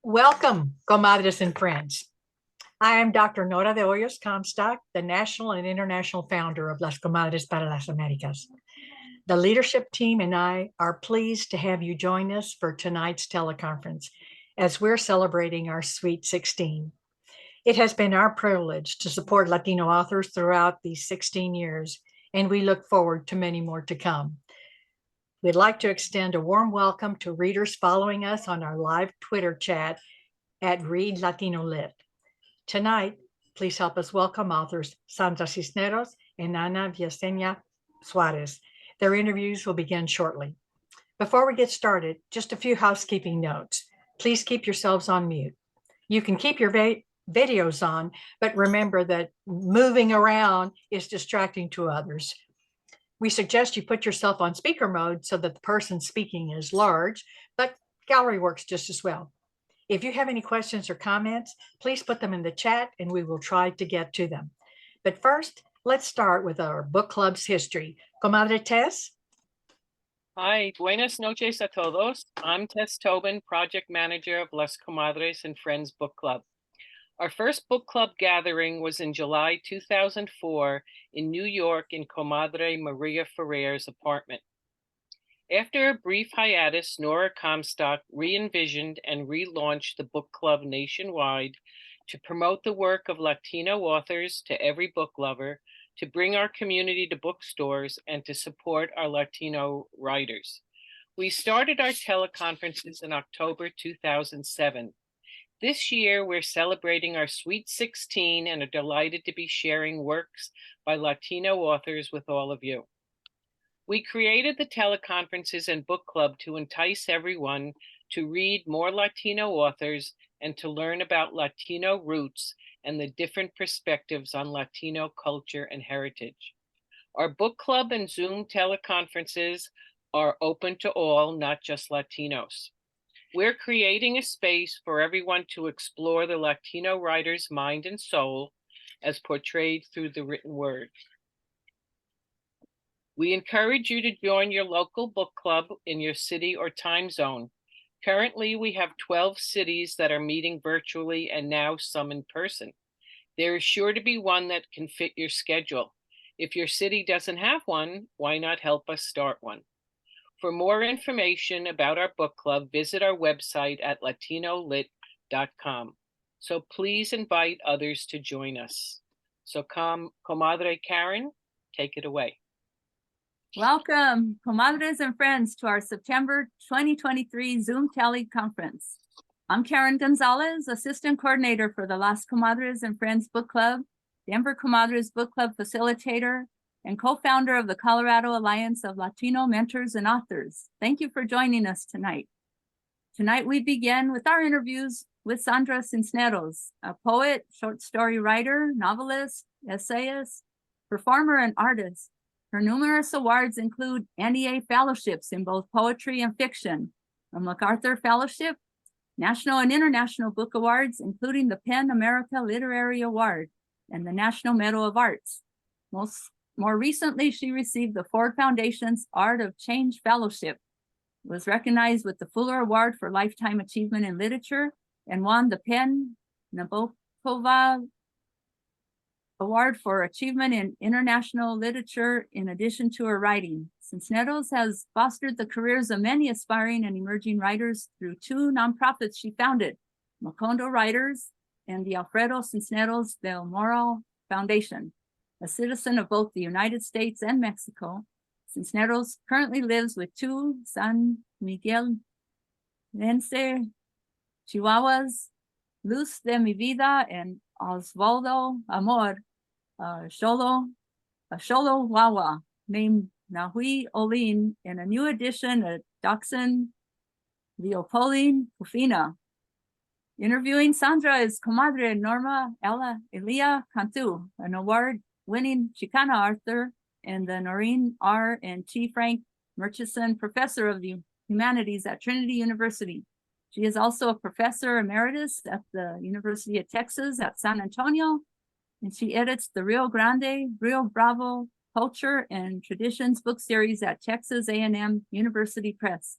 Welcome, comadres and friends. I am Dr. Nora de Hoyos Comstock, the national and international founder of Las Comadres para las Americas. The leadership team and I are pleased to have you join us for tonight's teleconference as we're celebrating our Sweet 16. It has been our privilege to support Latino authors throughout these 16 years, and we look forward to many more to come. We'd like to extend a warm welcome to readers following us on our live Twitter chat at Read Latino Lit. Tonight, please help us welcome authors Sandra Cisneros and Ana Veciana-Suarez. Their interviews will begin shortly. Before we get started, just a few housekeeping notes. Please keep yourselves on mute. You can keep your videos on, but remember that moving around is distracting to others. We suggest you put yourself on speaker mode so that the person speaking is large, but gallery works just as well. If you have any questions or comments, please put them in the chat and we will try to get to them. But first, let's start with our book club's history. Comadre Tess? Hi, buenas noches a todos. I'm Tess Tobin, project manager of Las Comadres and Friends Book Club. Our first book club gathering was in July 2004 in New York in Comadre Maria Ferrer's apartment. After a brief hiatus, Nora Comstock re-envisioned and relaunched the book club nationwide to promote the work of Latino authors to every book lover, to bring our community to bookstores, and to support our Latino writers. We started our teleconferences in October 2007. This year, we're celebrating our Sweet 16 and are delighted to be sharing works by Latino authors with all of you. We created the teleconferences and book club to entice everyone to read more Latino authors and to learn about Latino roots and the different perspectives on Latino culture and heritage. Our book club and Zoom teleconferences are open to all, not just Latinos. We're creating a space for everyone to explore the Latino writer's mind and soul as portrayed through the written word. We encourage you to join your local book club in your city or time zone. Currently, we have 12 cities that are meeting virtually and now some in person. There is sure to be one that can fit your schedule. If your city doesn't have one, why not help us start one? For more information about our book club, visit our website at latinolit.com. So please invite others to join us. So Comadre Karen, take it away. Welcome, comadres and friends, to our September 2023 Zoom teleconference. I'm Karen Gonzalez, Assistant Coordinator for the Las Comadres and Friends Book Club, Denver Comadres Book Club Facilitator, and co-founder of the Colorado Alliance of Latino Mentors and Authors. Thank you for joining us tonight. Tonight we begin with our interviews with Sandra Cisneros, a poet, short story writer, novelist, essayist, performer, and artist. Her numerous awards include NEA fellowships in both poetry and fiction, a MacArthur Fellowship, national and international book awards, including the PEN America Literary Award and the National Medal of Arts. More recently, she received the Ford Foundation's Art of Change Fellowship, was recognized with the Fuller Award for Lifetime Achievement in Literature, and won the PEN Nabokova Award for Achievement in International Literature in addition to her writing. Cisneros has fostered the careers of many aspiring and emerging writers through two nonprofits she founded, Macondo Writers and the Alfredo Cisneros del Moral Foundation. A citizen of both the United States and Mexico, Cisneros currently lives with two San Miguel Lense Chihuahuas, Luz de mi Vida and Osvaldo Amor, Xolo Wawa, named Nahui Olin, in a new edition of Dachshund Leopoldine Pufina. Interviewing Sandra is Comadre Norma Elia Cantu, an award-winning Chicana author and the Noreen R. and T. Frank Murchison Professor of the Humanities at Trinity University. She is also a professor emeritus at the University of Texas at San Antonio, and she edits the Rio Grande, Rio Bravo Culture and Traditions book series at Texas A&M University Press.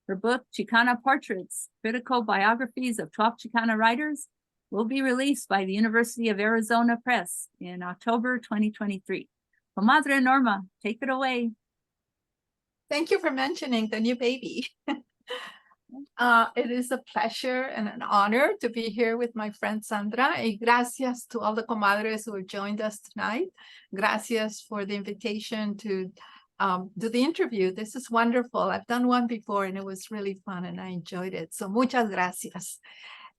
Her book, Chicana Portraits, Critical Biographies of 12 Chicana Writers, will be released by the University of Arizona Press in October 2023. Comadre Norma, take it away. Thank you for mentioning the new baby. It is a pleasure and an honor to be here with my friend Sandra. Y gracias to all the comadres who have joined us tonight. Gracias for the invitation to do the interview. This is wonderful. I've done one before and it was really fun and I enjoyed it. So muchas gracias.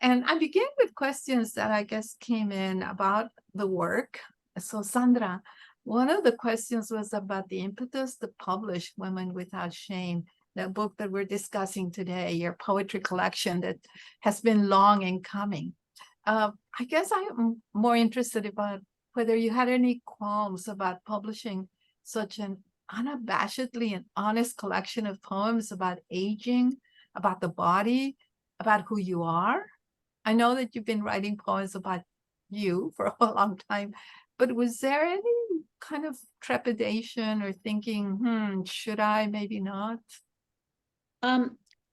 And I begin with questions that I guess came in about the work. So Sandra, one of the questions was about the impetus to publish Women Without Shame, the book that we're discussing today, your poetry collection that has been long in coming. I guess I am more interested about whether you had any qualms about publishing such an unabashedly and honest collection of poems about aging, about the body, about who you are. I know that you've been writing poems about you for a long time, but was there any kind of trepidation or thinking, should I, maybe not?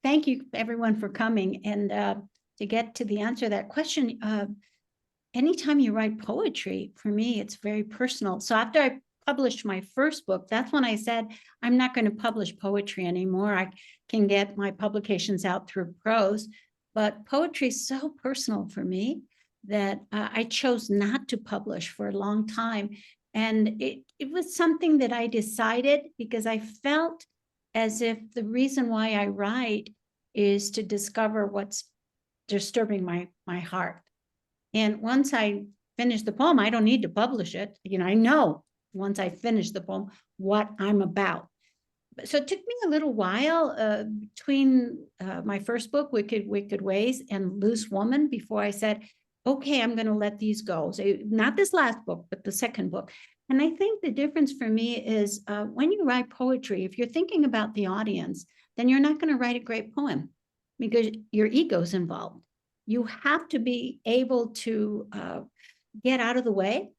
Thank you everyone for coming. And to get to the answer to that question, anytime you write poetry, for me, it's very personal. So after I published my first book, that's when I said, I'm not going to publish poetry anymore. I can get my publications out through prose, but poetry is so personal for me that I chose not to publish for a long time. And it was something that I decided because I felt as if the reason why I write is to discover what's disturbing my heart. And once I finish the poem, I don't need to publish it. You know, I know once I finish the poem what I'm about. So it took me a little while between my first book, Wicked Ways, and Loose Woman before I said, okay, I'm going to let these go. So not this last book, but the second book. And I think the difference for me is when you write poetry, if you're thinking about the audience, then you're not going to write a great poem because your ego's involved. You have to be able to get out of the way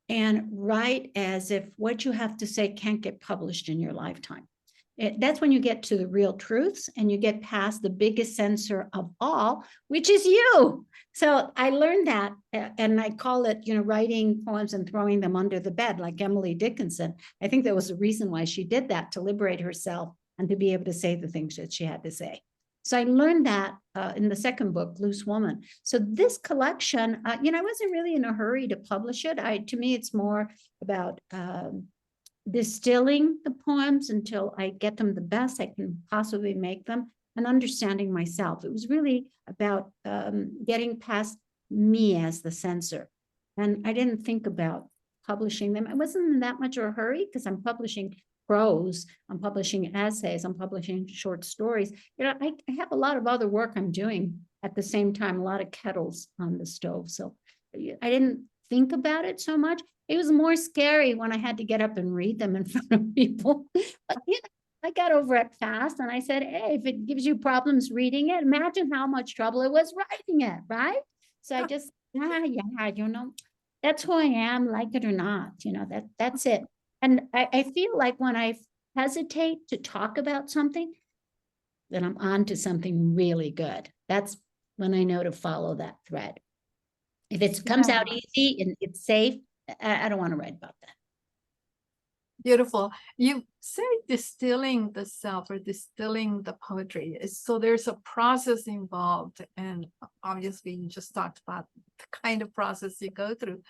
and write as if what you have to say can't get published in your lifetime. That's when you get to the real truths and you get past the biggest censor of all, which is you. So I learned that, and I call it, writing poems and throwing them under the bed, like Emily Dickinson. I think that was the reason why she did that, to liberate herself and to be able to say the things that she had to say. So I learned that in the second book, Loose Woman. So this collection, I wasn't really in a hurry to publish it. To me, it's more about distilling the poems until I get them the best I can possibly make them and understanding myself. It was really about getting past me as the censor. And I didn't think about publishing them. I wasn't in that much of a hurry because I'm publishing prose, I'm publishing essays, I'm publishing short stories. I have a lot of other work I'm doing at the same time, a lot of kettles on the stove. So I didn't think about it so much. It was more scary when I had to get up and read them in front of people. But I got over it fast and I said, hey, if it gives you problems reading it, imagine how much trouble it was writing it, right? So I just, that's who I am, like it or not, that's it. And I feel like when I hesitate to talk about something, then I'm on to something really good. That's when I know to follow that thread. If it comes out easy and it's safe, I don't want to write about that. Beautiful. You say distilling the self or distilling the poetry. So there's a process involved. And obviously you just talked about the kind of process you go through.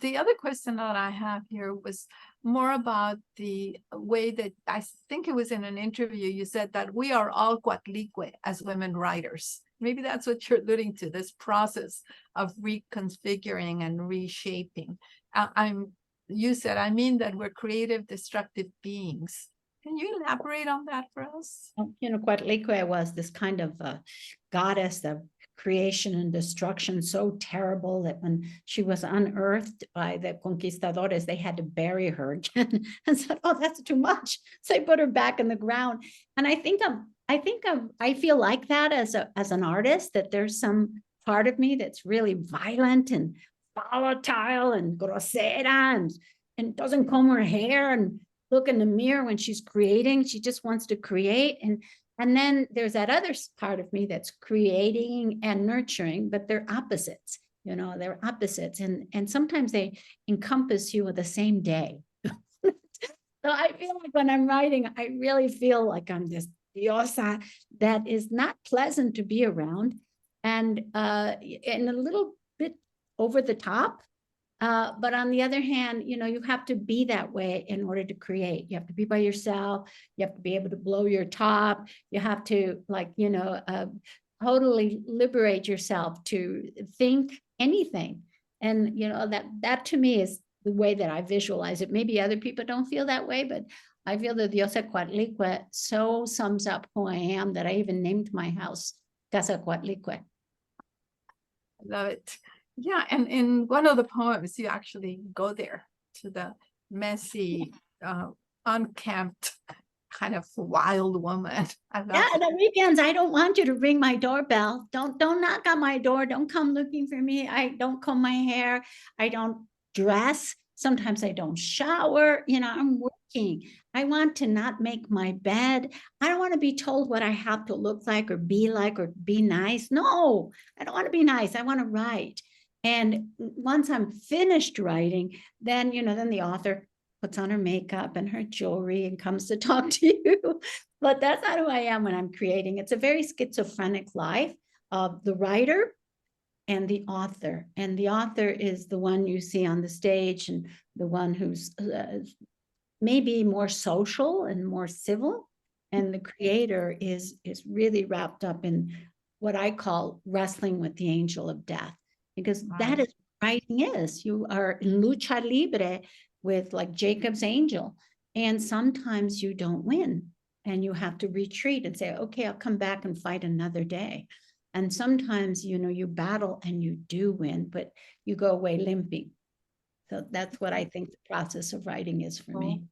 The other question that I have here was more about the way that I think it was in an interview, you said that we are all cuatlicue as women writers. Maybe that's what you're alluding to, this process of reconfiguring and reshaping. You said, I mean that we're creative, destructive beings. Can you elaborate on that for us? Coatlicue was this kind of goddess of creation and destruction, so terrible that when she was unearthed by the conquistadores, they had to bury her again and said, oh, that's too much. So they put her back in the ground. And I feel like that as an artist, that there's some part of me that's really violent and volatile and grosera and doesn't comb her hair and look in the mirror when she's creating. She just wants to create. And And then there's that other part of me that's creating and nurturing, but they're opposites, they're opposites. And sometimes they encompass you with the same day. So I feel like when I'm writing, I really feel like I'm this diosa that is not pleasant to be around, and a little bit over the top. But on the other hand, you have to be that way in order to create. You have to be by yourself. You have to be able to blow your top. You have to totally liberate yourself to think anything. And, that to me is the way that I visualize it. Maybe other people don't feel that way, but I feel the Diosa Coatlicue so sums up who I am that I even named my house Casa Coatlicue. Love it. Yeah, and in one of the poems, you actually go there to the messy, unkempt, kind of wild woman. I love Yeah, it. the weekends, I don't want you to ring my doorbell. Don't knock on my door. Don't come looking for me. I don't comb my hair. I don't dress. Sometimes I don't shower. I'm working. I want to not make my bed. I don't want to be told what I have to look like or be nice. No, I don't want to be nice. I want to write. And once I'm finished writing, then, then the author puts on her makeup and her jewelry and comes to talk to you. But that's not who I am when I'm creating. It's a very schizophrenic life of the writer and the author. And the author is the one you see on the stage and the one who's maybe more social and more civil. And the creator is really wrapped up in what I call wrestling with the angel of death, because that is what writing is. You are in lucha libre with like Jacob's angel. And sometimes you don't win and you have to retreat and say, okay, I'll come back and fight another day. And sometimes, you battle and you do win, but you go away limping. So that's what I think the process of writing is for me.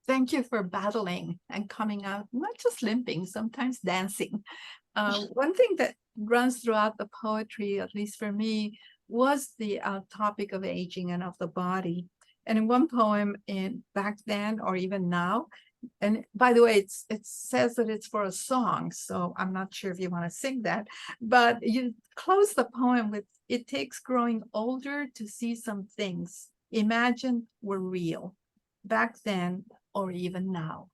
Thank you for battling and coming out, not just limping, sometimes dancing. One thing that runs throughout the poetry, at least for me, was the topic of aging and of the body. And in one poem back then, or even now, and by the way, it says that it's for a song, so I'm not sure if you want to sing that, but you close the poem with, it takes growing older to see some things imagine were real back then or even now.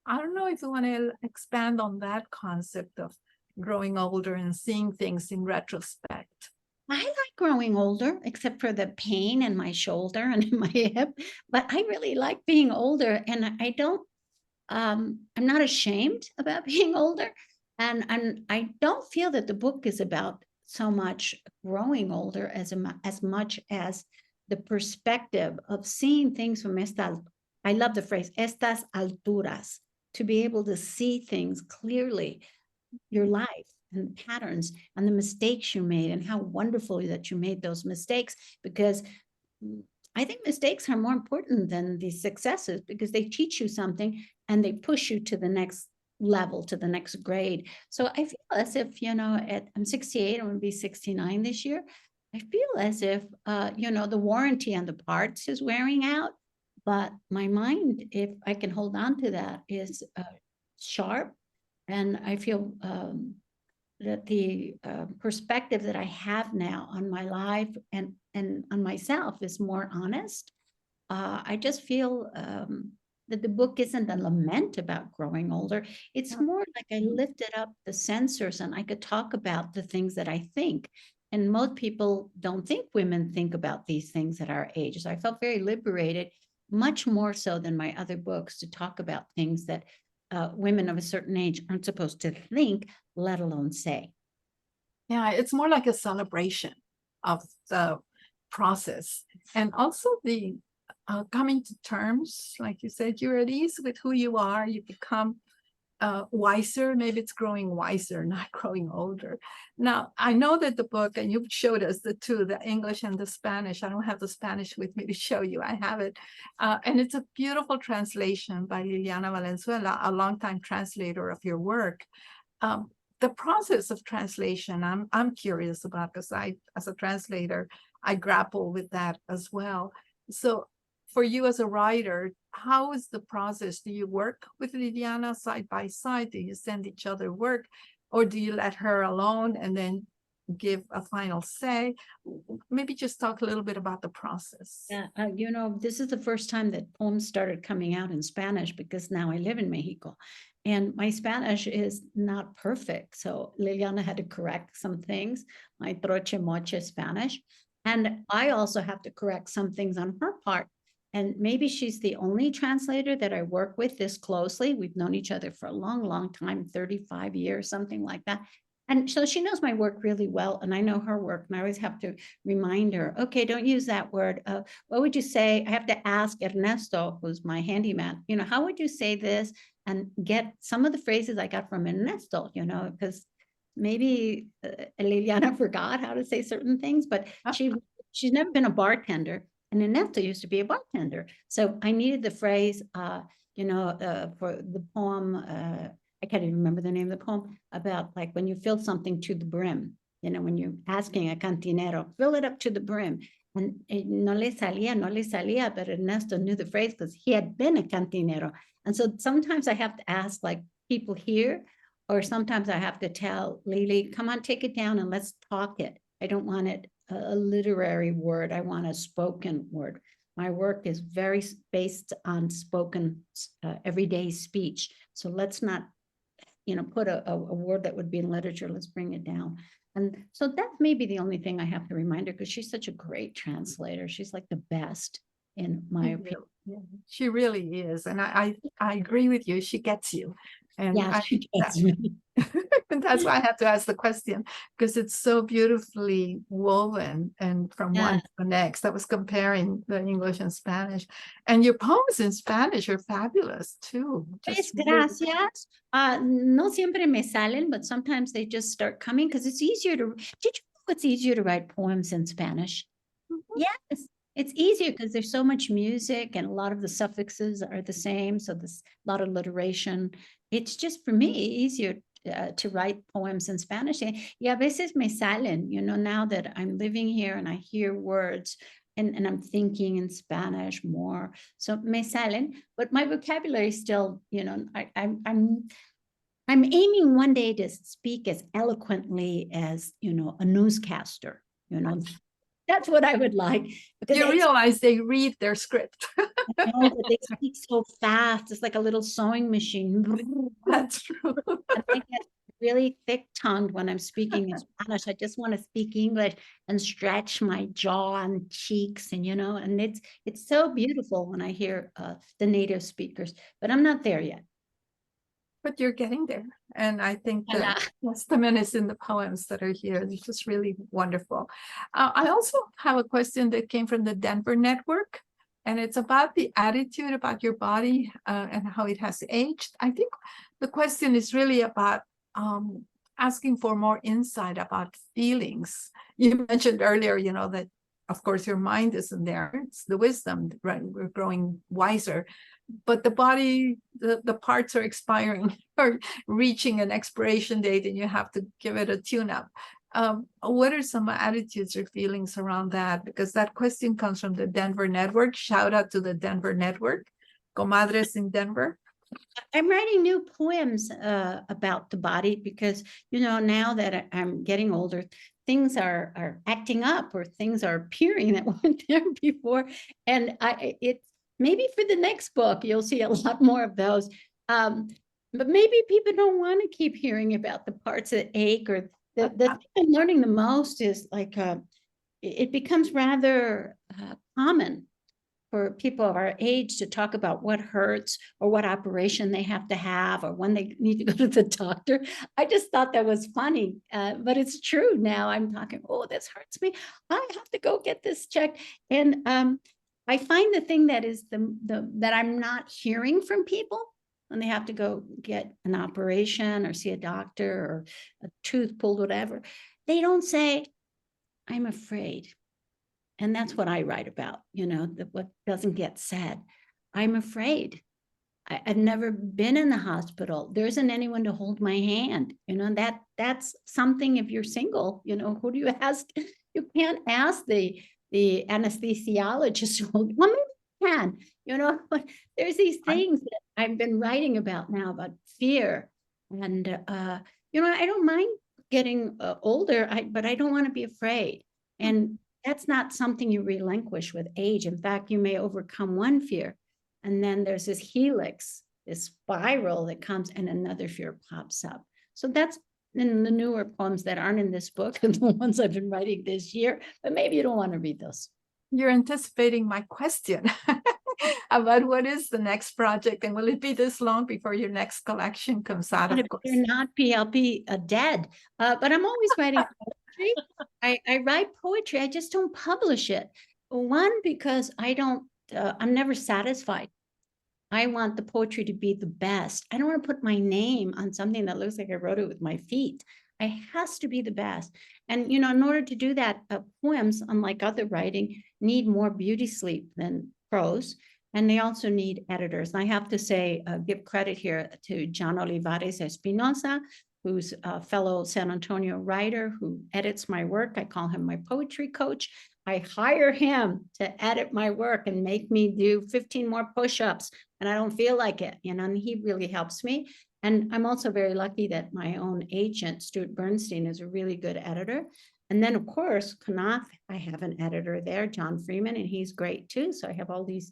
I don't know if you want to expand on that concept of growing older and seeing things in retrospect. I like growing older, except for the pain in my shoulder and in my hip, but I really like being older, and I don't, I'm not ashamed about being older. And I don't feel that the book is about so much growing older as much as the perspective of seeing things from I love the phrase, estas alturas, to be able to see things clearly, your life and the patterns and the mistakes you made and how wonderful that you made those mistakes, because I think mistakes are more important than the successes, because they teach you something and they push you to the next level, to the next grade. So I feel as if, I'm 68, I'm going to be 69 this year. I feel as if, the warranty on the parts is wearing out, but my mind, if I can hold on to that, is sharp. And I feel that the perspective that I have now on my life and on myself is more honest. I just feel that the book isn't a lament about growing older. It's more like I lifted up the censors and I could talk about the things that I think. And most people don't think women think about these things at our age. So I felt very liberated, much more so than my other books, to talk about things that women of a certain age aren't supposed to think, let alone say. Yeah, it's more like a celebration of the process, and also the coming to terms, like you said, you're at ease with who you are. You become wiser. Maybe it's growing wiser, not growing older. Now, I know that the book, and you showed us the two, the English and the Spanish. I don't have the Spanish with me to show you. I have it. And it's a beautiful translation by Liliana Valenzuela, a longtime translator of your work. The process of translation, I'm curious about, because I, as a translator, I grapple with that as well. So for you as a writer, how is the process? Do you work with Liliana side by side? Do you send each other work, or do you let her alone and then give a final say? Maybe just talk a little bit about the process. Yeah, you know, this is the first time that poems started coming out in Spanish because now I live in Mexico and my Spanish is not perfect. So Liliana had to correct some things, my troche moche Spanish. And I also have to correct some things on her part. And maybe she's the only translator that I work with this closely. We've known each other for a long, long time, 35 years, something like that. And so she knows my work really well, and I know her work, and I always have to remind her, okay, don't use that word. What would you say? I have to ask Ernesto, who's my handyman, you know, how would you say this? And get some of the phrases I got from Ernesto, you know, because maybe Liliana forgot how to say certain things, but she's never been a bartender, and Ernesto used to be a bartender. So I needed the phrase, you know, for the poem, I can't even remember the name of the poem, about like when you fill something to the brim, you know, when you're asking a cantinero, fill it up to the brim. And no le salía, but Ernesto knew the phrase because he had been a cantinero. And so sometimes I have to ask like people here, or sometimes I have to tell Lily, come on, take it down and let's talk it. I don't want it a literary word. I want a spoken word. My work is very based on spoken everyday speech. So let's not, you know, put a word that would be in literature. Let's bring it down. And so that's maybe the only thing I have to remind her, because she's such a great translator. She's like the best, in my opinion. Yeah, she really is. And I agree with you. She gets you. And Yeah, she gets me. and that's why I had to ask the question, because it's so beautifully woven and from one to the next. I was comparing the English and Spanish, and your poems in Spanish are fabulous too. Pues, gracias. No siempre me salen, but sometimes they just start coming because it's easier to. Did you know it's easier to write poems in Spanish? Yes, it's easier because there's so much music and a lot of the suffixes are the same. So there's a lot of alliteration. It's just for me easier to write poems in Spanish. Y a veces me salen, you know, now that I'm living here and I hear words and I'm thinking in Spanish more. So me salen, but my vocabulary still, you know, I'm aiming one day to speak as eloquently as, you know, a newscaster, you know. That's what I would like. Because you realize they read their script. I know, but they speak so fast. It's like a little sewing machine. That's true. I get really thick-tongued when I'm speaking in Spanish. I just want to speak English and stretch my jaw and cheeks, and you know, and it's so beautiful when I hear the native speakers. But I'm not there yet. But you're getting there. And I think the testament is in the poems that are here. It's just really wonderful. I also have a question that came from the Denver Network, and it's about the attitude about your body and how it has aged. I think the question is really about asking for more insight about feelings. You mentioned earlier, you know, that of course your mind isn't there. It's the wisdom, right? We're growing wiser. But the body, the parts are expiring or reaching an expiration date, and you have to give it a tune-up. What are some attitudes or feelings around that? Because that question comes from the Denver Network. Shout out to the Denver Network, Comadres in Denver. I'm writing new poems about the body because, you know, now that I'm getting older, things are acting up or things are appearing that weren't there before. And it's maybe for the next book, you'll see a lot more of those. But maybe people don't want to keep hearing about the parts that ache, or the thing I'm learning the most is like, it becomes rather common for people of our age to talk about what hurts or what operation they have to have or when they need to go to the doctor. I just thought that was funny, but it's true now. I'm talking, oh, this hurts me. I have to go get this checked. And I find the thing that is that I'm not hearing from people when they have to go get an operation or see a doctor or a tooth pulled, whatever. They don't say, I'm afraid. And that's what I write about, you know, what doesn't get said. I'm afraid. I've never been in the hospital. There isn't anyone to hold my hand. You know, that's something. If you're single, you know, who do you ask? You can't ask the anesthesiologist. Well, maybe can, but there's these things that I've been writing about now about fear. And, I don't mind getting older, but I don't want to be afraid. And that's not something you relinquish with age. In fact, you may overcome one fear, and then there's this helix, this spiral that comes, and another fear pops up. So that's in the newer poems that aren't in this book, and the ones I've been writing this year, but maybe you don't want to read those. You're anticipating my question about what is the next project, and will it be this long before your next collection comes out? Of course, They're not I'll be dead, but I'm always writing poetry. I write poetry, I just don't publish it. One, because I'm never satisfied. I want the poetry to be the best. I don't want to put my name on something that looks like I wrote it with my feet. It has to be the best. And, in order to do that, poems, unlike other writing, need more beauty sleep than prose. And they also need editors. And I have to say, give credit here to John Olivares Espinosa, who's a fellow San Antonio writer who edits my work. I call him my poetry coach. I hire him to edit my work and make me do 15 more push-ups, and I don't feel like it, and he really helps me. And I'm also very lucky that my own agent, Stuart Bernstein, is a really good editor. And then, of course, Knopf, I have an editor there, John Freeman, and he's great too. So I have all these,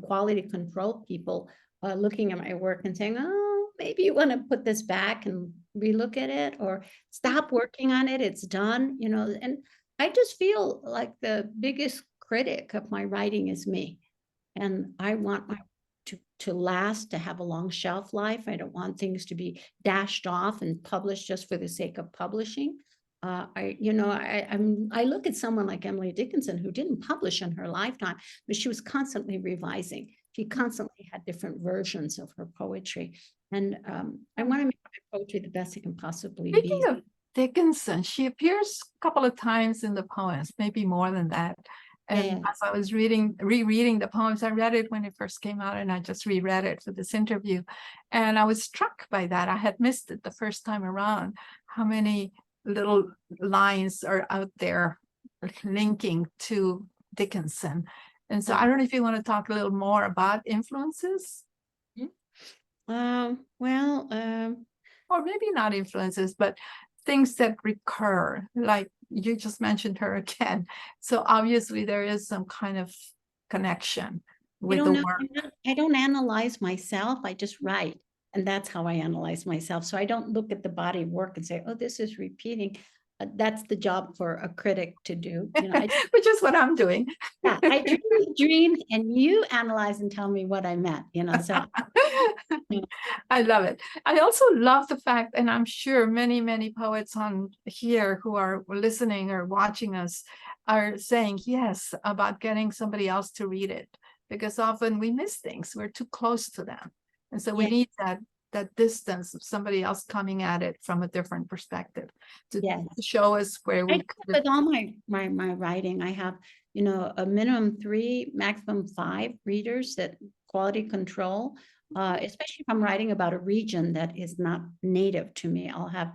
quality control people looking at my work and saying, oh, maybe you want to put this back and relook at it, or stop working on it. It's done, and I just feel like the biggest critic of my writing is me. And I want my to last, to have a long shelf life. I don't want things to be dashed off and published just for the sake of publishing. I look at someone like Emily Dickinson, who didn't publish in her lifetime, but she was constantly revising. She constantly had different versions of her poetry. And I want to make my poetry the best it can possibly be. Speaking of Dickinson, she appears a couple of times in the poems, maybe more than that. And as I was rereading the poems, I read it when it first came out, and I just reread it for this interview. And I was struck by that. I had missed it the first time around, how many little lines are out there linking to Dickinson. And so I don't know if you want to talk a little more about influences. Or maybe not influences, but things that recur, like you just mentioned her again. So obviously there is some kind of connection with the work. I don't analyze myself. I just write. And that's how I analyze myself. So I don't look at the body of work and say, oh, this is repeating. That's the job for a critic to do. Which is what I'm doing. Yeah, I dream and you analyze and tell me what I meant, so. I love it. I also love the fact, and I'm sure many, many poets on here who are listening or watching us are saying yes about getting somebody else to read it, because often we miss things. We're too close to them. And so we need that distance of somebody else coming at it from a different perspective to show us where we with all my writing, I have, a minimum 3, maximum 5 readers that quality control. Especially if I'm writing about a region that is not native to me, I'll have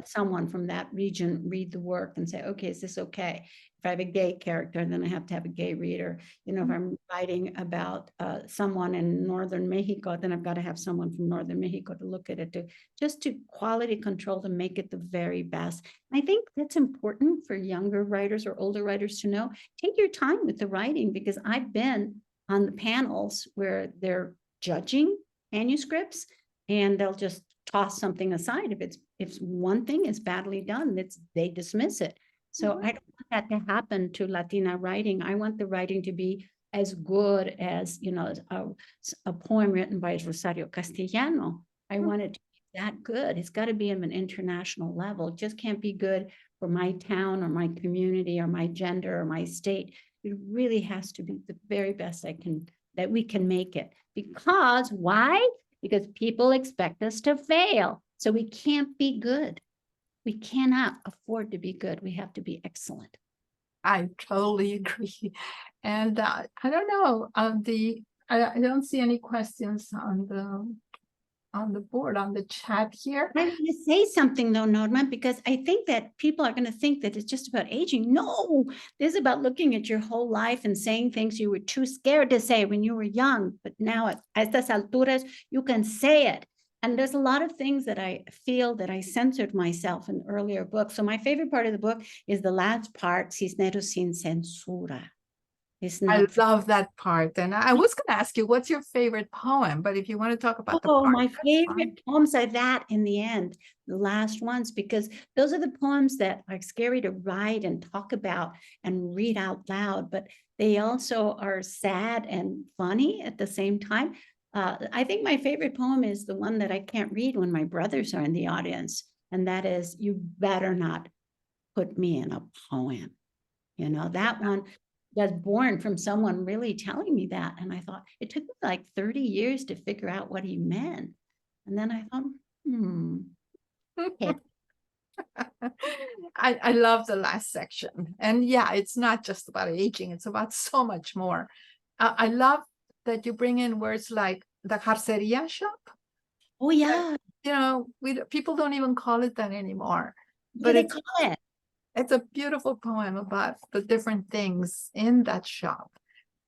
someone from that region read the work and say, okay, is this okay? If I have a gay character, then I have to have a gay reader. If I'm writing about someone in northern Mexico, then I've got to have someone from northern Mexico to look at it, to quality control, to make it the very best. And I think that's important for younger writers or older writers to know. Take your time with the writing, because I've been on the panels where they're judging manuscripts and they'll just toss something aside. If one thing is badly done, they dismiss it. So I don't want that to happen to Latina writing. I want the writing to be as good as, a poem written by Rosario Castellano. I want it to be that good. It's got to be at an international level. It just can't be good for my town or my community or my gender or my state. It really has to be the very best that we can make it. Because why? Because people expect us to fail. So we can't be good. We cannot afford to be good. We have to be excellent. I totally agree. And I don't know, I don't see any questions on on the board, on the chat here. I want to say something though, Norma, because I think that people are going to think that it's just about aging. No, this is about looking at your whole life and saying things you were too scared to say when you were young. But now at estas alturas, you can say it. And there's a lot of things that I feel that I censored myself in earlier books. So my favorite part of the book is the last part, Cisneros sin censura. It's I not. love that part. And I was going to ask you, what's your favorite poem? But if you want to talk about the part, My that's favorite fine. poems are that in the end, the last ones, because those are the poems that are scary to write and talk about and read out loud, but they also are sad and funny at the same time. I think my favorite poem is the one that I can't read when my brothers are in the audience, and that is, "You better not put me in a poem." You know, that one was born from someone really telling me that. And I thought, it took me like 30 years to figure out what he meant. And then I thought, yeah. I love the last section. And yeah, it's not just about aging, it's about so much more. I love that you bring in words like the jarceria shop. Oh, yeah. You know, people don't even call it that anymore. What But do they it's call it? It's a beautiful poem about the different things in that shop.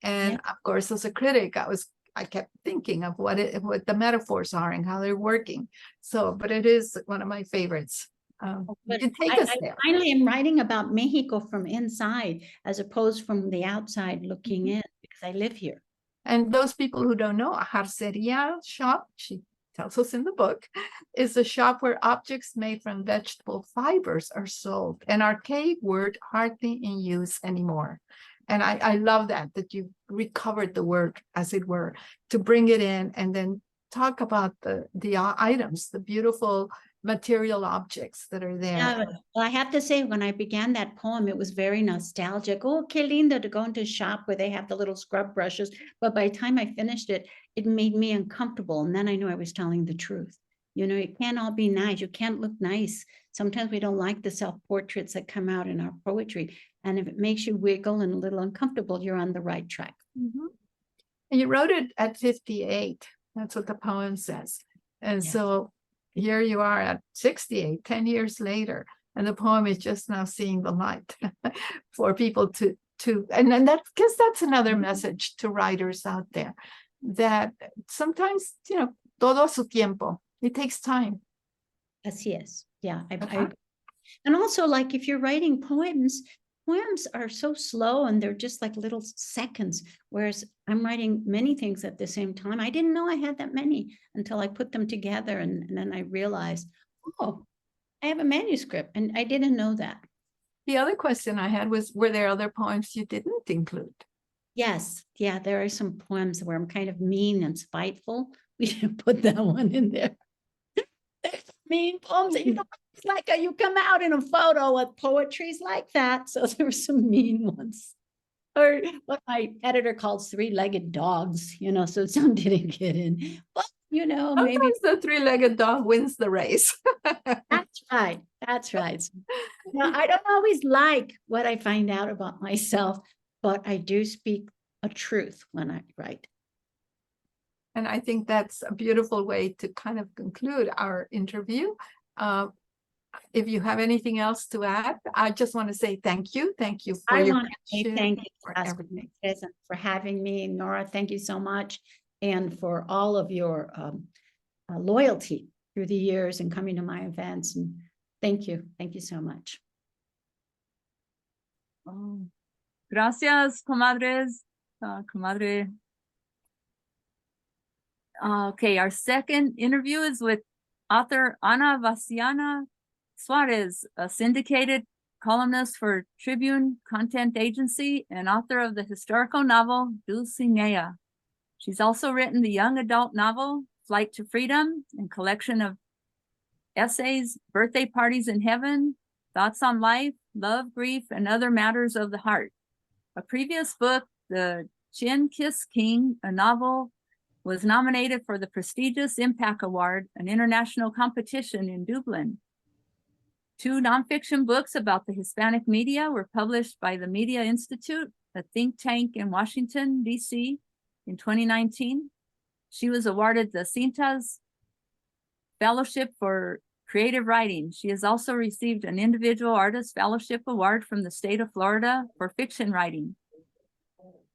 And of course, as a critic, I kept thinking of what the metaphors are and how they're working. So, but it is one of my favorites. You But can take us I there. finally am writing about Mexico from inside as opposed from the outside looking in, because I live here. And those people who don't know, a jarceria shop, she tells us in the book, is a shop where objects made from vegetable fibers are sold, an archaic word hardly in use anymore. And I love that you recovered the word, as it were, to bring it in and then talk about the items, the beautiful material objects that are there. Yeah, well, I have to say, when I began that poem, it was very nostalgic. Oh, qué lindo to go into a shop where they have the little scrub brushes. But by the time I finished it, it made me uncomfortable. And then I knew I was telling the truth. You know, it can't all be nice. You can't look nice. Sometimes we don't like the self-portraits that come out in our poetry. And if it makes you wiggle and a little uncomfortable, you're on the right track. Mm-hmm. And you wrote it at 58. That's what the poem says. And so here you are at 68, 10 years later, and the poem is just now seeing the light for people to and then that's another message to writers out there, that sometimes, you know, todo a su tiempo. It takes time. Así es. Yeah. And also, like, if you're writing poems are so slow and they're just like little seconds, whereas I'm writing many things at the same time. I didn't know I had that many until I put them together, and then I realized, oh, I have a manuscript, and I didn't know that. The other question I had was, were there other poems you didn't include? Yes. Yeah, there are some poems where I'm kind of mean and spiteful. We should put that one in there. Mean poems that you don't like, you come out in a photo with poetry's like that. So there were some mean ones, or what my editor calls three-legged dogs, you know, so some didn't get in, but you know, Sometimes maybe the three-legged dog wins the race. that's right. That's right. Now, I don't always like what I find out about myself, but I do speak a truth when I write. And I think that's a beautiful way to kind of conclude our interview. If you have anything else to add, I just want to say thank you. Thank you for your friendship, thank you for everything. For having me. Nora, thank you so much. And for all of your loyalty through the years and coming to my events. And thank you. Thank you so much. Oh. Gracias, comadres. Comadre. Okay, our second interview is with author Ana Veciana-Suarez, a syndicated columnist for Tribune Content Agency and author of the historical novel Dulcinea. She's also written the young adult novel Flight to Freedom and collection of essays, Birthday Parties in Heaven, Thoughts on Life, Love, Grief, and Other Matters of the Heart. A previous book, The Chin Kiss King, a novel, was nominated for the prestigious Impact Award, an international competition in Dublin. 2 nonfiction books about the Hispanic media were published by the Media Institute, a think tank in Washington, D.C. in 2019. She was awarded the Cintas Fellowship for Creative Writing. She has also received an Individual Artist Fellowship Award from the state of Florida for fiction writing.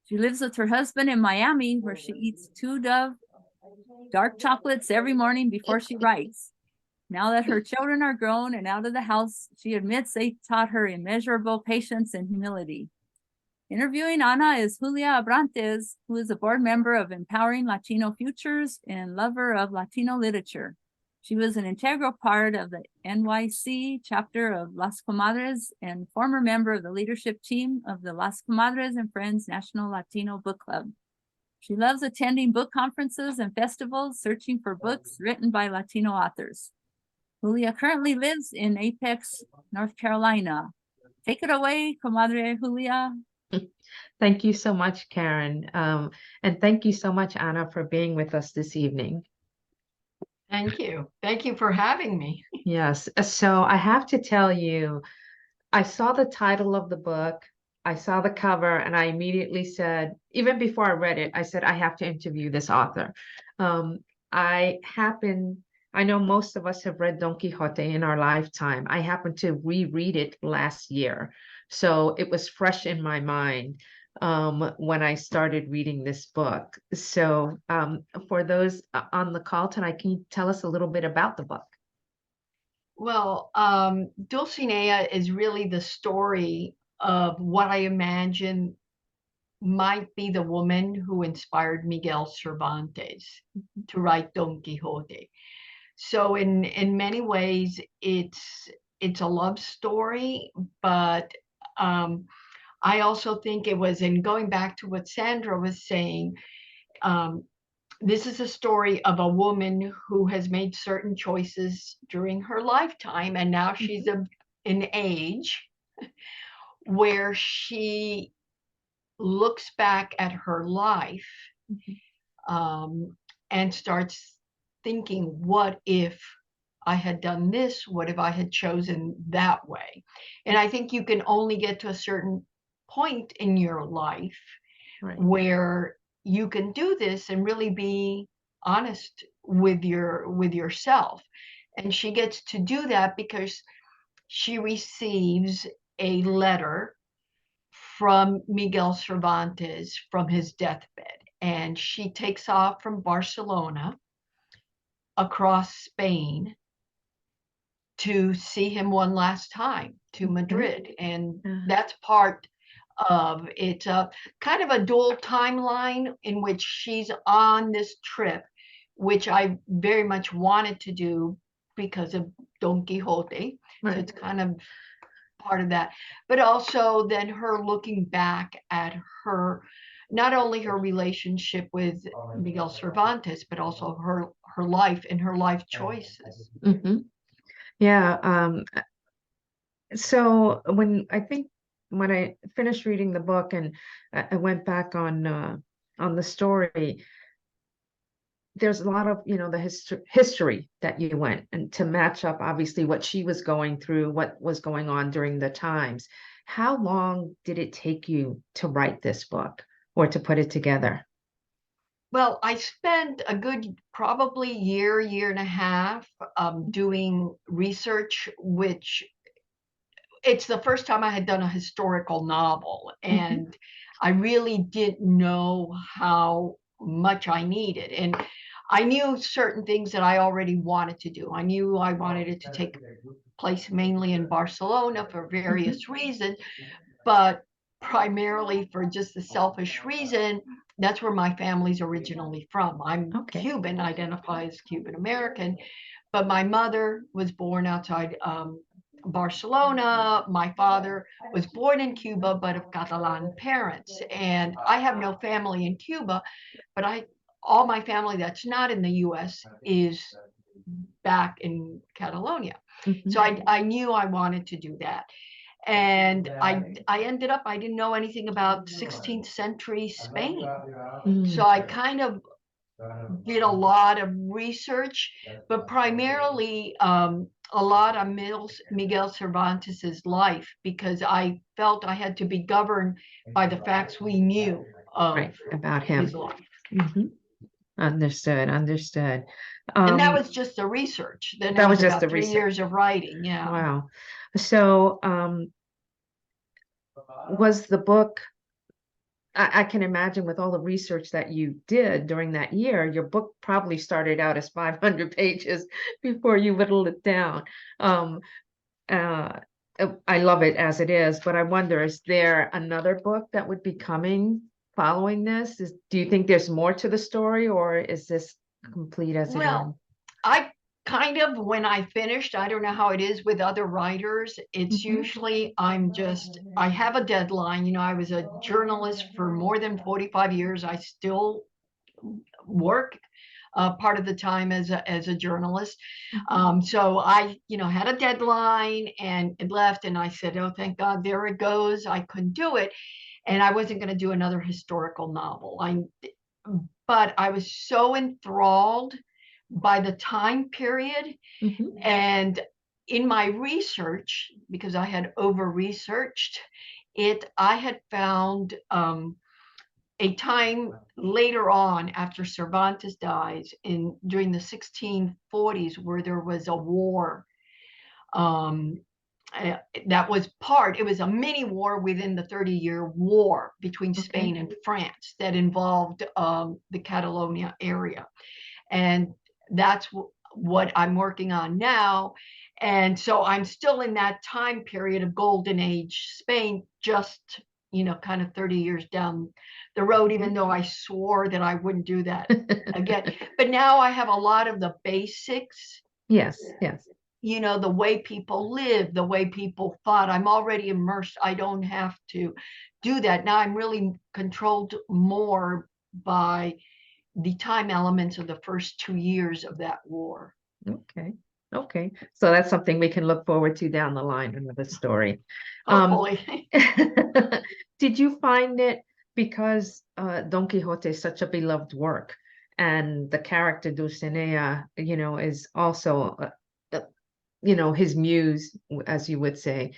She lives with her husband in Miami, where she eats 2 Dove dark chocolates every morning before she writes. Now that her children are grown and out of the house, she admits they taught her immeasurable patience and humility. Interviewing Ana is Julia Abrantes, who is a board member of Empowering Latino Futures and lover of Latino literature. She was an integral part of the NYC chapter of Las Comadres and former member of the leadership team of the Las Comadres and Friends National Latino Book Club. She loves attending book conferences and festivals, searching for books written by Latino authors. Julia currently lives in Apex, North Carolina. Take it away, Comadre Julia. Thank you so much, Karen. And thank you so much, Anna, for being with us this evening. Thank you. Thank you for having me. Yes. So I have to tell you, I saw the title of the book, I saw the cover, and I immediately said, even before I read it, I said, I have to interview this author. I know most of us have read Don Quixote in our lifetime. I happened to reread it last year. So it was fresh in my mind when I started reading this book. So for those on the call tonight, can you tell us a little bit about the book? Well, Dulcinea is really the story of what I imagine might be the woman who inspired Miguel Cervantes to write Don Quixote. So in many ways, it's a love story, but I also think it was, in going back to what Sandra was saying, this is a story of a woman who has made certain choices during her lifetime, and now she's an age where she looks back at her life and starts thinking, what if I had done this? What if I had chosen that way? And I think you can only get to a certain point in your life where you can do this and really be honest with yourself. And she gets to do that because she receives a letter from Miguel Cervantes from his deathbed. And she takes off from Barcelona across Spain to see him one last time, to Madrid. And that's part of it's a kind of a dual timeline in which she's on this trip, which I very much wanted to do because of Don Quixote. So it's kind of part of that, but also then her looking back at her, not only her relationship with Miguel Cervantes, but also her life and her life choices. Yeah. So when I finished reading the book and I went back on the story, there's a lot of, the history that you went and to match up, obviously, what she was going through, what was going on during the times. How long did it take you to write this book or to put it together? Well, I spent a good probably year and a half doing research, which it's the first time I had done a historical novel, and I really didn't know how much I needed. And I knew certain things that I already wanted to do. I knew I wanted it to take place mainly in Barcelona for various reasons, but primarily for just the selfish reason, that's where my family's originally from. I'm Cuban, identify as Cuban American, but my mother was born outside Barcelona. My father was born in Cuba, but of Catalan parents. And I have no family in Cuba, but all my family that's not in the US is back in Catalonia. So I knew I wanted to do that. And I ended up, I didn't know anything about 16th century Spain. So I kind of did a lot of research, but primarily a lot on Miguel Cervantes's life, because I felt I had to be governed by the facts we knew of about him. his life. Understood. And that was just the research. Then that it was was just about the 3 research. years of writing. Yeah. Wow. So, was the book, I can imagine with all the research that you did during that year, your book probably started out as 500 pages before you whittled it down. Uh, I love it as it is, but I wonder, is there another book that would be coming following this? Do you think there's more to the story, or is this complete as it is? Well, I kind of, when I finished, I don't know how it is with other writers. It's Mhm. usually I have a deadline. You know, I was a journalist for more than 45 years. I still work part of the time as a journalist. So I, had a deadline and it left, and I said, oh, thank God, there it goes. I couldn't do it. And I wasn't going to do another historical novel. But I was so enthralled by the time period. Mhm. And in my research, because I had over-researched it, I had found a time later on after Cervantes dies during the 1640s where there was a war. That was it was a mini war within the 30-year war between Spain and France that involved the Catalonia area. And that's what I'm working on now. And so I'm still in that time period of golden age Spain, just, kind of 30 years down the road, even though I swore that I wouldn't do that again. But now I have a lot of the basics. Yes. The way people live, the way people thought. I'm already immersed. I don't have to do that. Now I'm really controlled more by the time elements of the first 2 years of that war. Okay. So that's something we can look forward to down the line, another story. Hopefully. Did you find it, because Don Quixote is such a beloved work, and the character Dulcinea, is also, his muse, as you would say.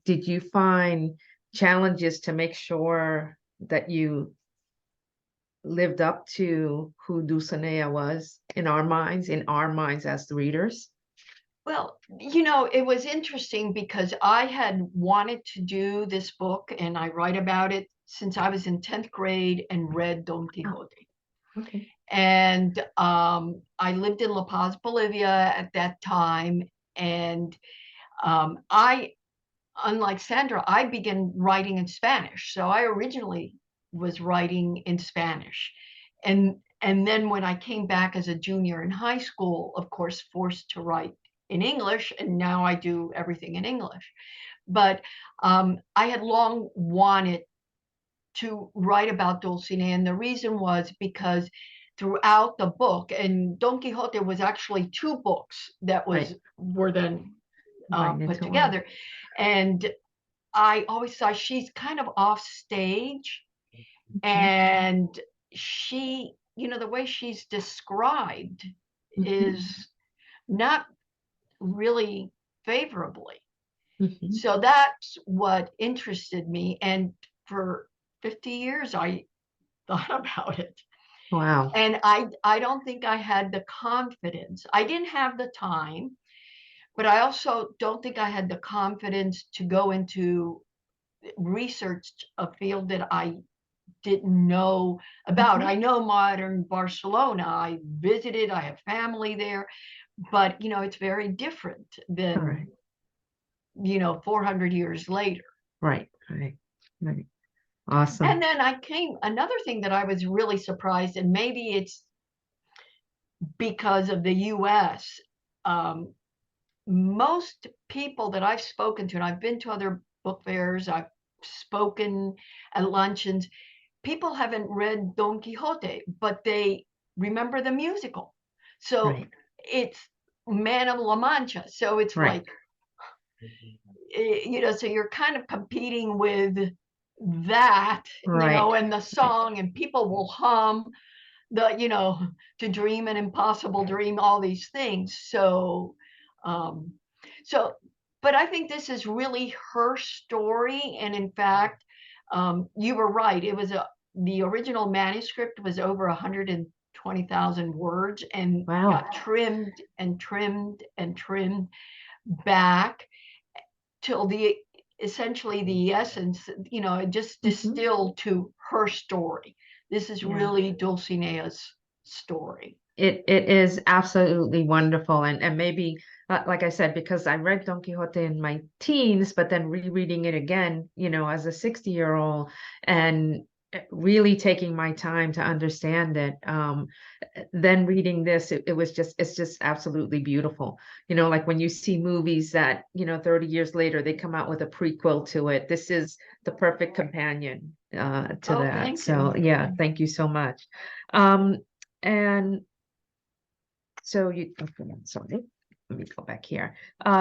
Did you find challenges to make sure that you lived up to who Dulcinea was in our minds as the readers? Well, it was interesting because I had wanted to do this book, and I write about it since I was in 10th grade and read Don Quixote. Okay. And I lived in La Paz, Bolivia at that time. And unlike Sandra, I began writing in Spanish. So I originally was writing in Spanish. And then when I came back as a junior in high school, of course, forced to write in English, and now I do everything in English. But I had long wanted to write about Dulcinea, and the reason was because throughout the book, and Don Quixote was actually 2 books that were then put together. And I always thought she's kind of off stage, and she, the way she's described is not really favorably. So that's what interested me. And for 50 years, I thought about it. Wow. And I don't think I had the confidence. I didn't have the time, but I also don't think I had the confidence to go into research a field that I didn't know about. I know modern Barcelona. I visited, I have family there, but it's very different than 400 years later. Right. Awesome. And then another thing that I was really surprised, and maybe it's because of the US, most people that I've spoken to, and I've been to other book fairs, I've spoken at luncheons, people haven't read Don Quixote, but they remember the musical. So it's Man of La Mancha. So it's like, so you're kind of competing with that, and the song, and people will hum the, to dream an impossible dream, all these things. So, but I think this is really her story. And in fact, you were right. It was the original manuscript was over 130 20,000 words and Wow. got trimmed and trimmed and trimmed back till essentially the essence, it just distilled to her story. This is really Dulcinea's story. It is absolutely wonderful. And maybe, like I said, because I read Don Quixote in my teens, but then rereading it again, as a 60-year-old, and really taking my time to understand it. Then reading this, it's just absolutely beautiful. Like when you see movies that, 30 years later, they come out with a prequel to it. This is the perfect companion to that. Thank So you. yeah, thank you so much. And so sorry, let me go back here.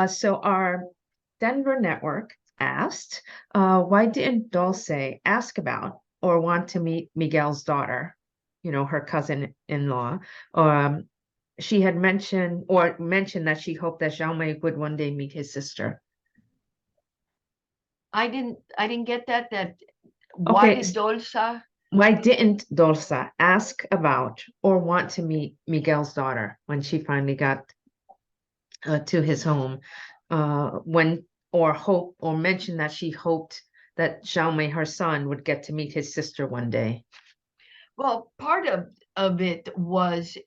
So our Denver network asked, why didn't Dolce ask about or want to meet Miguel's daughter, her cousin-in-law? She had mentioned that she hoped that Jaume would one day meet his sister. I didn't get that. Why did Dolça? Why didn't Dolça ask about or want to meet Miguel's daughter when she finally got to his home? Or mention that she hoped that Jaume, her son, would get to meet his sister one day. Well, part of it was,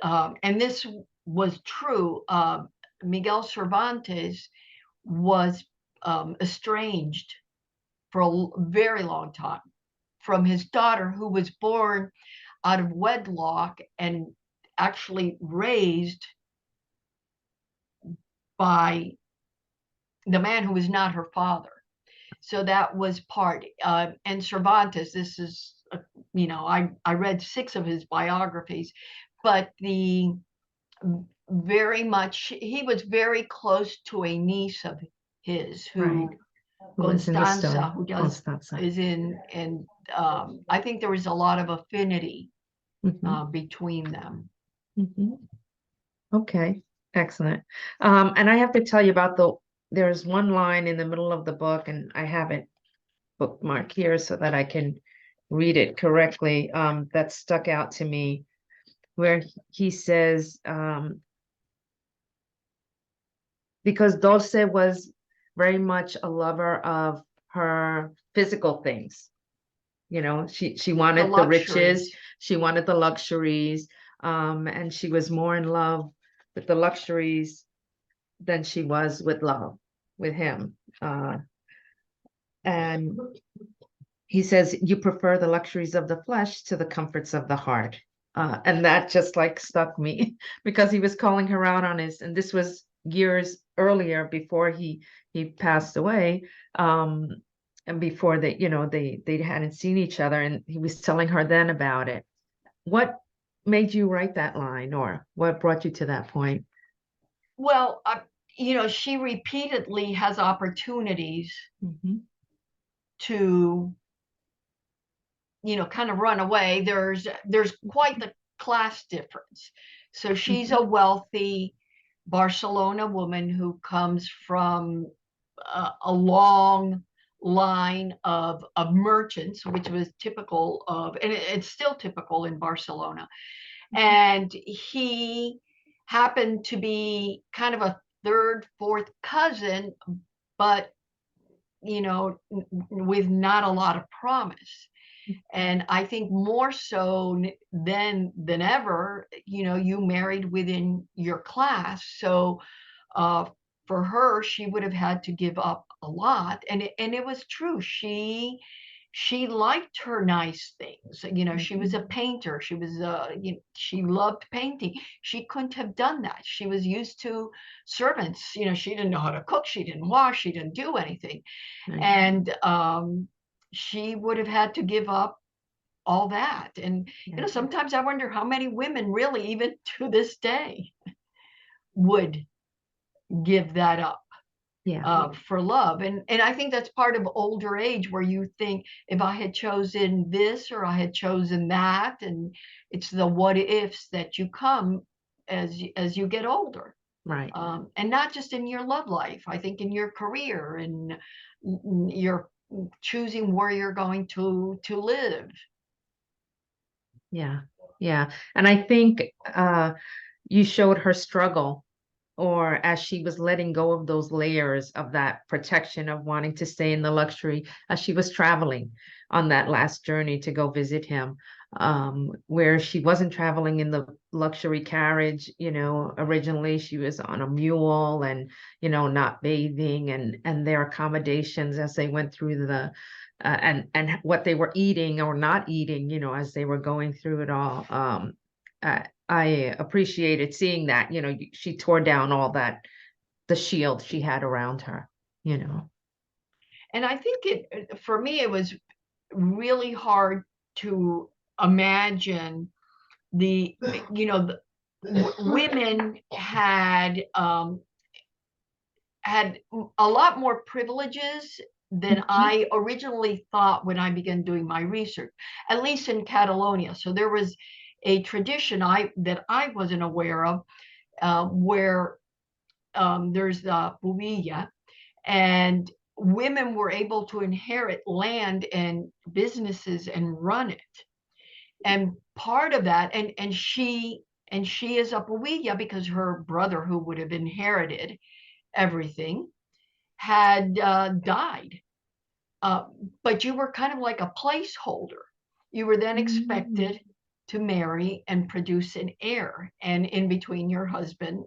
and this was true, Miguel Cervantes was estranged for a very long time from his daughter, who was born out of wedlock and actually raised by the man who was not her father. So that was part. And Cervantes, this is, I read 6 of his biographies, but he was very close to a niece of his who, Constanza, is in, and I think there was a lot of affinity between them. Okay, excellent. And I have to tell you about there's one line in the middle of the book, and I have it bookmarked here so that I can read it correctly, that stuck out to me, where he says, because Dolce was very much a lover of her physical things. She wanted the riches, she wanted the luxuries, and she was more in love with the luxuries than she was with him. And he says, you prefer the luxuries of the flesh to the comforts of the heart. And that just like stuck me because he was calling her out on and this was years earlier before he passed away. And before they hadn't seen each other, and he was telling her then about it. What made you write that line, or what brought you to that point? Well, she repeatedly has opportunities to, kind of run away. There's quite the class difference. So she's a wealthy Barcelona woman who comes from a long line of merchants, which was typical of, and it's still typical in Barcelona. And he happened to be kind of a third, fourth cousin, but with not a lot of promise. And I think more so than ever, you married within your class. So for her, she would have had to give up a lot. And it was true. She liked her nice things. She was a painter. She was she loved painting. She couldn't have done that. She was used to servants. She didn't know how to cook. She didn't wash. She didn't do anything. And she would have had to give up all that. And sometimes I wonder how many women really, even to this day, would give that up for love. And I think that's part of older age, where you think, if I had chosen this or I had chosen that, and it's the what ifs that you come as you get older. Right. And not just in your love life, I think in your career, and you're choosing where you're going to live. Yeah. Yeah. And I think you showed her struggle, or as she was letting go of those layers of that protection of wanting to stay in the luxury as she was traveling on that last journey to go visit him, where she wasn't traveling in the luxury carriage. Originally she was on a mule and, not bathing, and their accommodations as they went through the and what they were eating or not eating, as they were going through it all. I appreciated seeing that, she tore down all that, the shield she had around her, And I think for me, it was really hard to imagine the women had a lot more privileges than I originally thought when I began doing my research, at least in Catalonia. So there was a tradition that I wasn't aware of, where there's the bubilla, and women were able to inherit land and businesses and run it. And part of that, and she is a bubilla because her brother, who would have inherited everything, had died. But you were kind of like a placeholder. You were then expected to marry and produce an heir, and in between your husband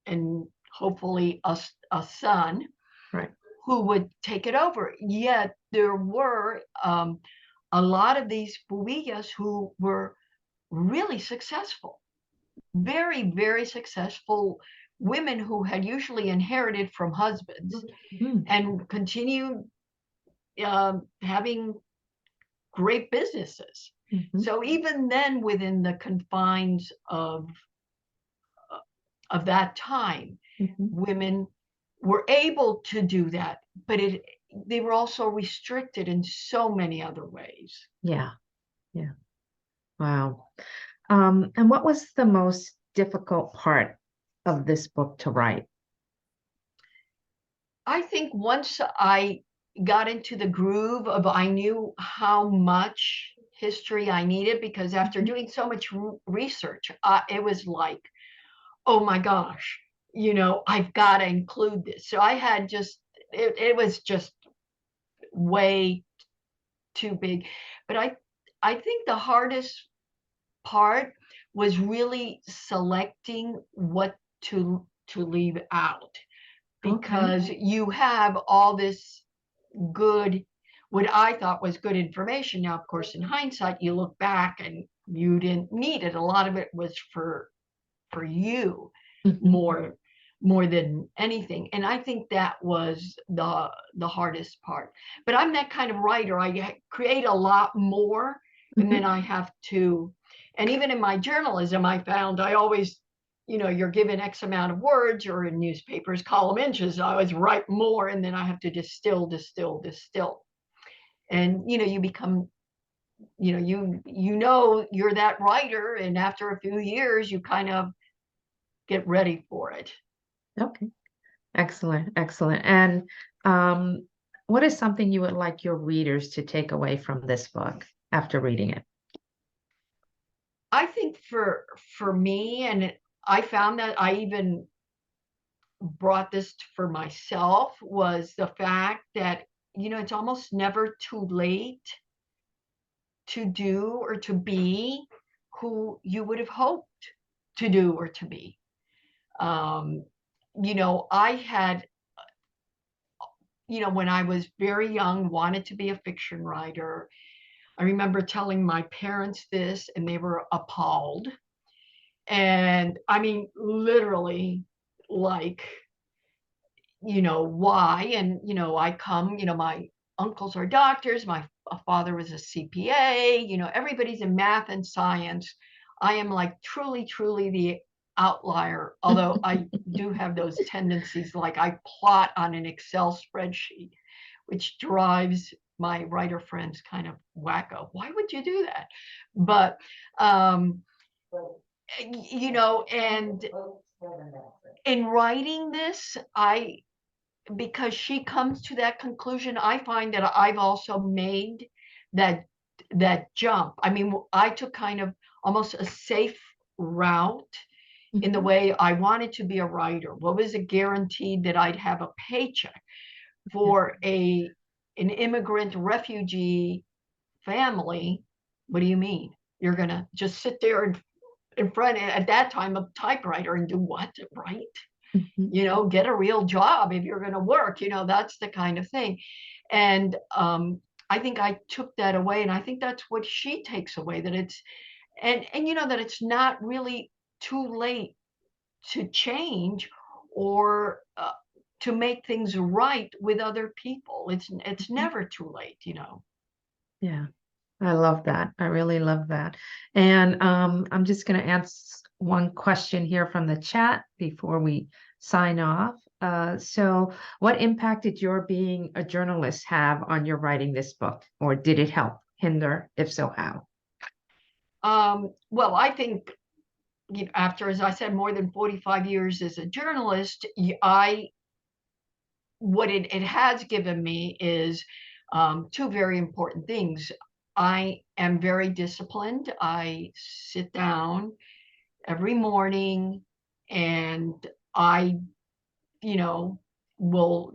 and hopefully a son, right, who would take it over. Yet there were a lot of these bubillas who were really successful, very, very successful women who had usually inherited from husbands and continued having great businesses. So even then, within the confines of that time, women were able to do that, but they were also restricted in so many other ways. Yeah. Wow. And what was the most difficult part of this book to write? I think once I got into the groove of, I knew how much history I needed, because after doing so much research, it was like, oh my gosh, I've got to include this. So I had it was just way too big. But I think the hardest part was really selecting what to leave out, because you have all this good, what I thought was good information. Now, of course, in hindsight, you look back and you didn't need it. A lot of it was for you more than anything. And I think that was the hardest part. But I'm that kind of writer. I create a lot more, and then I have to, and even in my journalism, I found I always, you're given X amount of words, or in newspapers, column inches. I always write more, and then I have to distill. And, you become, you're that writer. And after a few years, you kind of get ready for it. Okay. Excellent. And what is something you would like your readers to take away from this book after reading it? I think for me, and I found that I even brought this for myself, was the fact that, it's almost never too late to do or to be who you would have hoped to do or to be. I had, when I was very young, wanted to be a fiction writer. I remember telling my parents this, and they were appalled. And I mean, literally, like, why? And, I come, my uncles are doctors, my father was a CPA, everybody's in math and science. I am like truly, truly the outlier, although I do have those tendencies, like I plot on an Excel spreadsheet, which drives my writer friends kind of wacko. Why would you do that? But, and in writing this, because she comes to that conclusion, I find that I've also made that jump. I mean, I took kind of almost a safe route in the way I wanted to be a writer. What was it guaranteed that I'd have a paycheck for an immigrant refugee family? What do you mean? You're gonna just sit there in front at that time of typewriter and do what? Write? You know, get a real job if you're gonna work. You know, that's the kind of thing. And I think I took that away, and I think that's what she takes away, that it's and you know that it's not really too late to change or to make things right with other people. It's never too late, you know. Yeah, I love that. I really love that. And I'm just going to ask one question here from the chat before we sign off. So what impact did your being a journalist have on your writing this book, or did it help, hinder? If so, how? Well, I think, you know, after, as I said, more than 45 years as a journalist, what it has given me is two very important things. I am very disciplined. I sit down every morning and I, you know,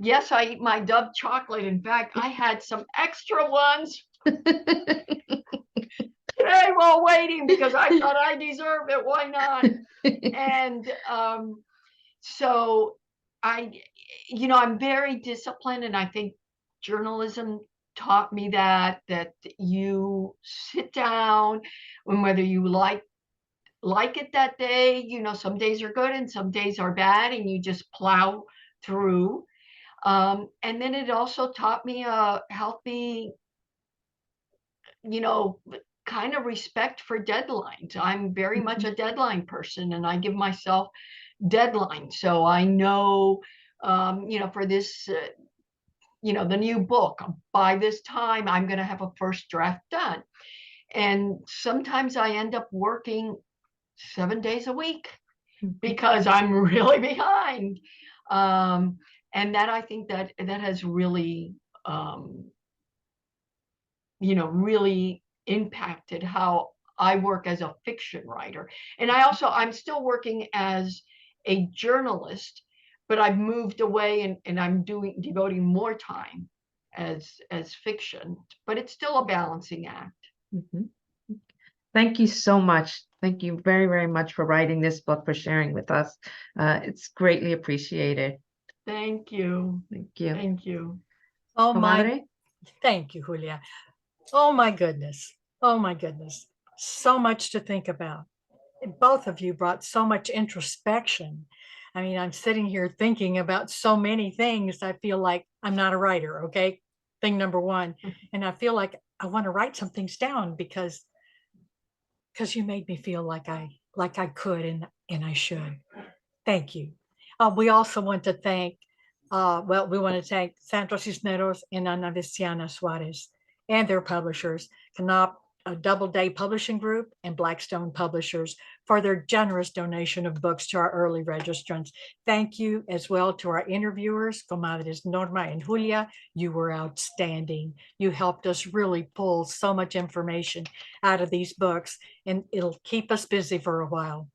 yes, I eat my Dove chocolate. In fact, I had some extra ones today while waiting because I thought I deserved it. Why not? And so you know, I'm very disciplined, and I think journalism taught me that you sit down, and whether you like it that day, you know, some days are good and some days are bad, and you just plow through. And then it also taught me a healthy, you know, kind of respect for deadlines. I'm very much a deadline person, and I give myself deadlines. So I know, you know, for this, you know, the new book, by this time, I'm going to have a first draft done. And sometimes I end up working 7 days a week because I'm really behind. And that, I think that has really, you know, really impacted how I work as a fiction writer. And I'm still working as a journalist, but I've moved away and I'm devoting more time as fiction, but it's still a balancing act. Thank you so much. Thank you very, very much for writing this book, for sharing with us. It's greatly appreciated. Thank you. Thank you. Thank you. Oh my, Comadre? thank you, Julia. Oh my goodness. Oh my goodness. So much to think about. Both of you brought so much introspection. I mean, I'm sitting here thinking about so many things. I feel like I'm not a writer, okay? Thing number one. And I feel like I want to write some things down because you made me feel like I could and I should. Thank you. We also want to thank, we want to thank Sandra Cisneros and Veciana-Suarez and their publishers, Canop, Doubleday Publishing Group, and Blackstone Publishers for their generous donation of books to our early registrants. Thank you as well to our interviewers, Comadres Norma and Julia. You were outstanding. You helped us really pull so much information out of these books, and it'll keep us busy for a while.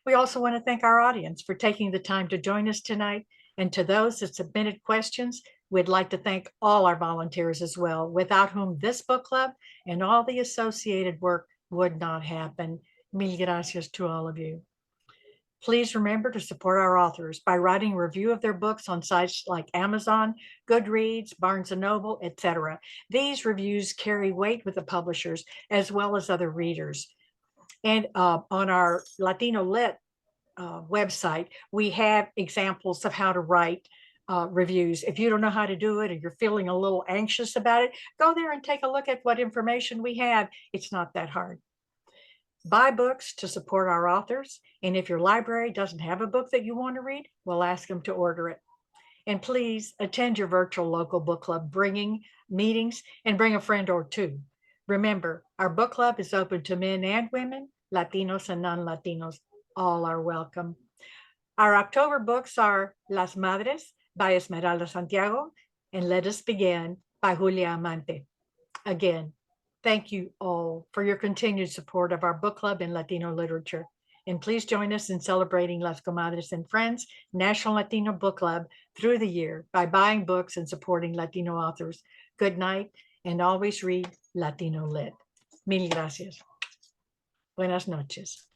We also want to thank our audience for taking the time to join us tonight. And to those that submitted questions, we'd like to thank all our volunteers as well, without whom this book club and all the associated work would not happen. Mil gracias to all of you. Please remember to support our authors by writing a review of their books on sites like Amazon, Goodreads, Barnes & Noble, etc. These reviews carry weight with the publishers as well as other readers. And on our Latino Lit website, we have examples of how to write reviews. If you don't know how to do it or you're feeling a little anxious about it, go there and take a look at what information we have. It's not that hard. Buy books to support our authors. And if your library doesn't have a book that you want to read, we'll ask them to order it. And please attend your virtual local book club meetings and bring a friend or two. Remember, our book club is open to men and women, Latinos and non-Latinos. All are welcome. Our October books are Las Madres by Esmeralda Santiago and Let Us Begin by Julia Amante. Again, Thank you all for your continued support of our book club in Latino literature. And please join us in celebrating Las Comadres and Friends National Latino Book Club through the year by buying books and supporting Latino authors. Good night, and always read Latino Lit. Mil gracias. Buenas noches.